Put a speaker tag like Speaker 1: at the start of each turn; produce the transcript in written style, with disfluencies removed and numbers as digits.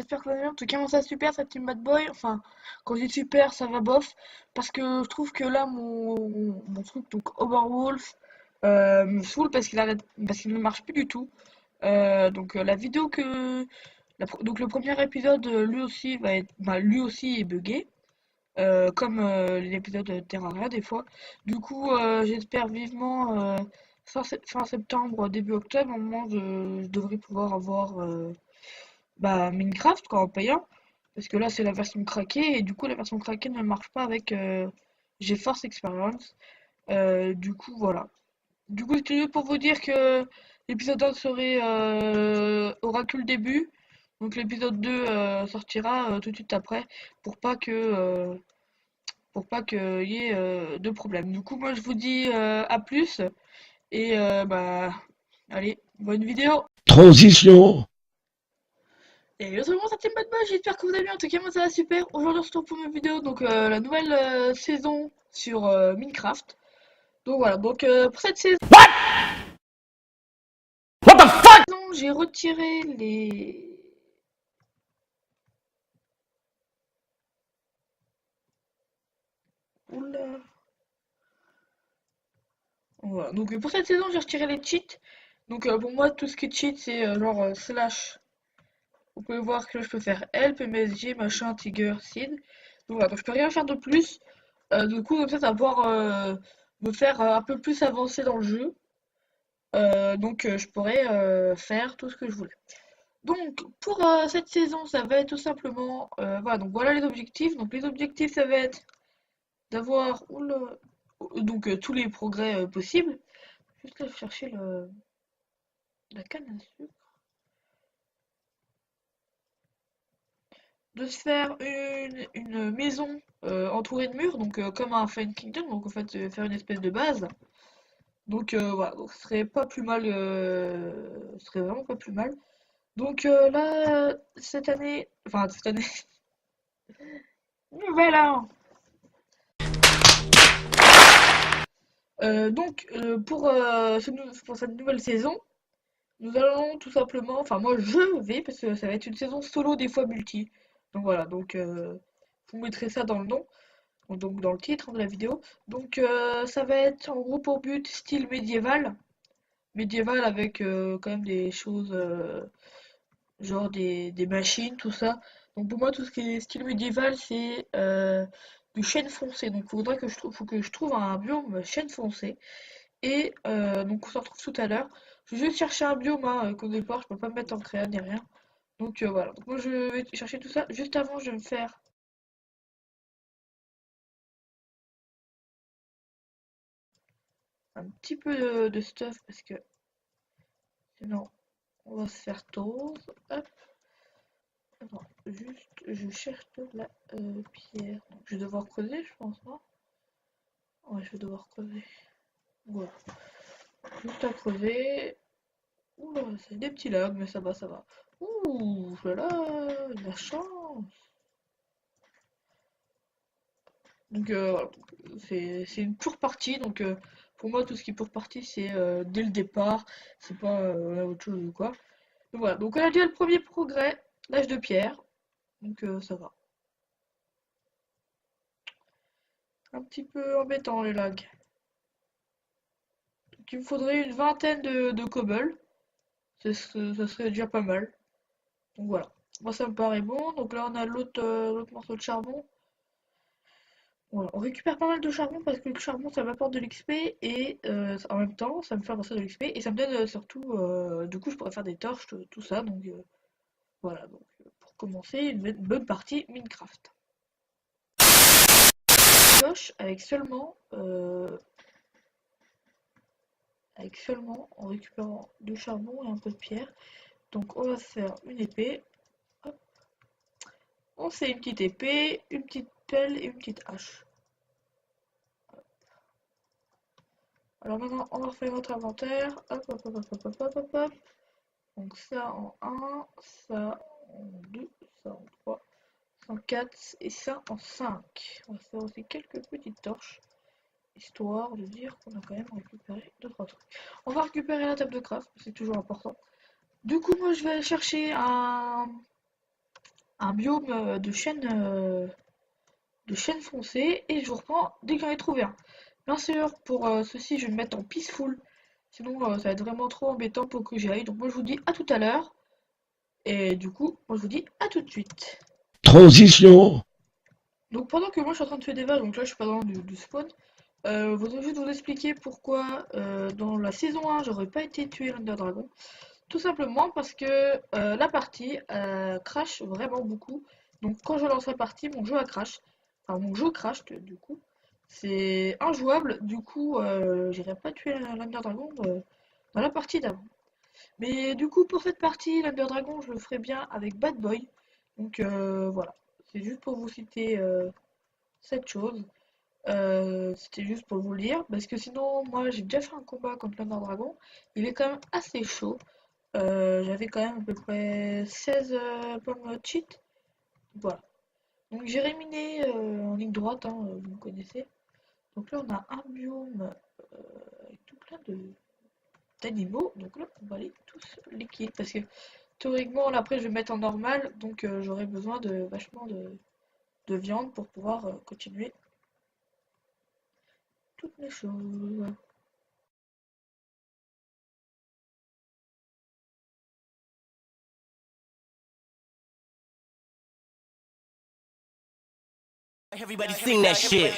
Speaker 1: j'espère que vous allez bien. En tout cas, moi ça va super, cette team Bad Boy. Enfin, quand je dis super, ça va bof. Parce que je trouve que là, mon truc, donc Overwolf, me saoule parce qu'il ne marche plus du tout. La vidéo que. Donc le premier épisode, lui aussi, lui aussi est buggé. Comme l'épisode de Terraria des fois. Du coup, j'espère vivement fin septembre, début octobre, au moment où je devrais pouvoir avoir Minecraft quoi, en payant. Parce que là, c'est la version craquée, et du coup, la version craquée ne marche pas avec GeForce Experience. Du coup, voilà. Du coup, c'était juste pour vous dire que l'épisode 1 aura que le début. Donc l'épisode 2 sortira tout de suite après pour pas que qu'il y ait de problème. Du coup, moi je vous dis à plus et allez, bonne vidéo.
Speaker 2: Transition.
Speaker 1: Et yo tout le monde, c'est Team Bad Boy, j'espère que vous allez bien. En tout cas, moi ça va super. Aujourd'hui, on se retrouve pour une vidéo, donc la nouvelle saison sur Minecraft. Donc voilà, pour cette saison,
Speaker 2: What the fuck?
Speaker 1: j'ai retiré les. Oula. Voilà. Donc pour cette saison, j'ai retiré les cheats. Donc pour moi, tout ce qui est cheat, c'est genre slash. Vous pouvez voir que je peux faire help, MSG, machin, Tiger, Seed. Donc voilà, donc je peux rien faire de plus. Du coup, comme ça va pouvoir me faire un peu plus avancer dans le jeu. Je pourrais faire tout ce que je voulais. Donc, pour cette saison, ça va être tout simplement. Voilà, donc voilà les objectifs. Donc, les objectifs, ça va être d'avoir tous les progrès possibles. Juste là, chercher la canne à sucre. De se faire une maison entourée de murs, donc comme un Fallen Kingdom, donc en fait faire une espèce de base. Donc voilà, donc ce serait pas plus mal, ce serait vraiment pas plus mal. Donc là, cette année, nouvel an. Pour cette nouvelle saison, nous allons tout simplement, enfin moi je vais, parce que ça va être une saison solo des fois multi. Donc voilà, vous mettrez ça dans le nom. Donc dans le titre de la vidéo. Donc ça va être en gros pour but style médiéval. Médiéval avec quand même des choses genre des machines, tout ça. Donc pour moi tout ce qui est style médiéval c'est du chêne foncé. Donc faut que je trouve un biome chêne foncé. Et donc on se retrouve tout à l'heure. Je vais juste chercher un biome hein, qu'au départ je peux pas me mettre en créa ni rien. Donc voilà. Donc moi je vais chercher tout ça. Juste avant je vais me faire un petit peu de stuff parce que sinon on va se faire tôt. Hop. Attends, juste, je cherche de la pierre. Donc, je vais devoir creuser, je pense, non? Ouais, je vais devoir creuser. Voilà. Juste à creuser. Oula, c'est des petits lags, mais ça va, ça va. Ouh, voilà, la chance. Donc, voilà. C'est une pure partie. Donc, pour moi, tout ce qui est pure partie, c'est dès le départ. C'est pas autre chose ou quoi. Donc, voilà. Donc, on a déjà le premier progrès. L'âge de pierre. Donc, ça va. Un petit peu embêtant les lags. Donc, il me faudrait une vingtaine de cobble. Ça serait déjà pas mal. Donc voilà. Moi ça me paraît bon. Donc là on a l'autre morceau de charbon. Voilà. On récupère pas mal de charbon parce que le charbon ça m'apporte de l'XP et en même temps ça me fait avancer de l'XP et ça me donne surtout du coup je pourrais faire des torches, tout ça. Donc voilà. Pour commencer une bonne partie Minecraft. Cloche avec seulement en récupérant du charbon et un peu de pierre. Donc on va faire une épée. Hop. On fait une petite épée, une petite pelle et une petite hache. Alors maintenant, on va refaire notre inventaire. Hop, hop, hop, hop, hop, hop, hop, hop. Donc ça en un, ça en 2, ça en 3, ça en 4 et ça en 5. On va faire aussi quelques petites torches, histoire de dire qu'on a quand même récupéré 2-3 trucs. On va récupérer la table de craft, c'est toujours important. Du coup, moi je vais aller chercher un biome de chêne foncé et je vous reprends dès que j'en ai trouvé un. Bien sûr, pour ceci, je vais me mettre en peaceful. Sinon, ça va être vraiment trop embêtant pour que j'y aille. Donc moi, je vous dis à tout à l'heure. Et du coup, moi, je vous dis à tout de suite.
Speaker 2: Transition.
Speaker 1: Donc pendant que moi, je suis en train de tuer des vaches, donc là, je suis pas dans du spawn. Vous juste vous expliquer pourquoi dans la saison 1, j'aurais pas été tué l'Under Dragon. Tout simplement parce que la partie crash vraiment beaucoup. Donc quand je lance la partie, mon jeu a crash. Enfin, mon jeu crash du coup. C'est injouable. Du coup, j'irai pas tuer l'Under Dragon dans la partie d'avant. Mais du coup, pour cette partie, l'Under Dragon, je le ferai bien avec Bad Boy. Donc voilà. C'est juste pour vous citer cette chose. C'était juste pour vous le dire. Parce que sinon, moi, j'ai déjà fait un combat contre l'Under Dragon. Il est quand même assez chaud. J'avais quand même à peu près 16 pommes cheat. Voilà. Donc j'ai réminé en ligne droite, hein, vous me connaissez. Donc là on a un biome avec tout plein d'animaux. Donc là on va les tous les kill. Parce que théoriquement là après je vais mettre en normal. Donc j'aurai besoin de vachement de viande pour pouvoir continuer toutes mes choses.
Speaker 3: Everybody sing that shit.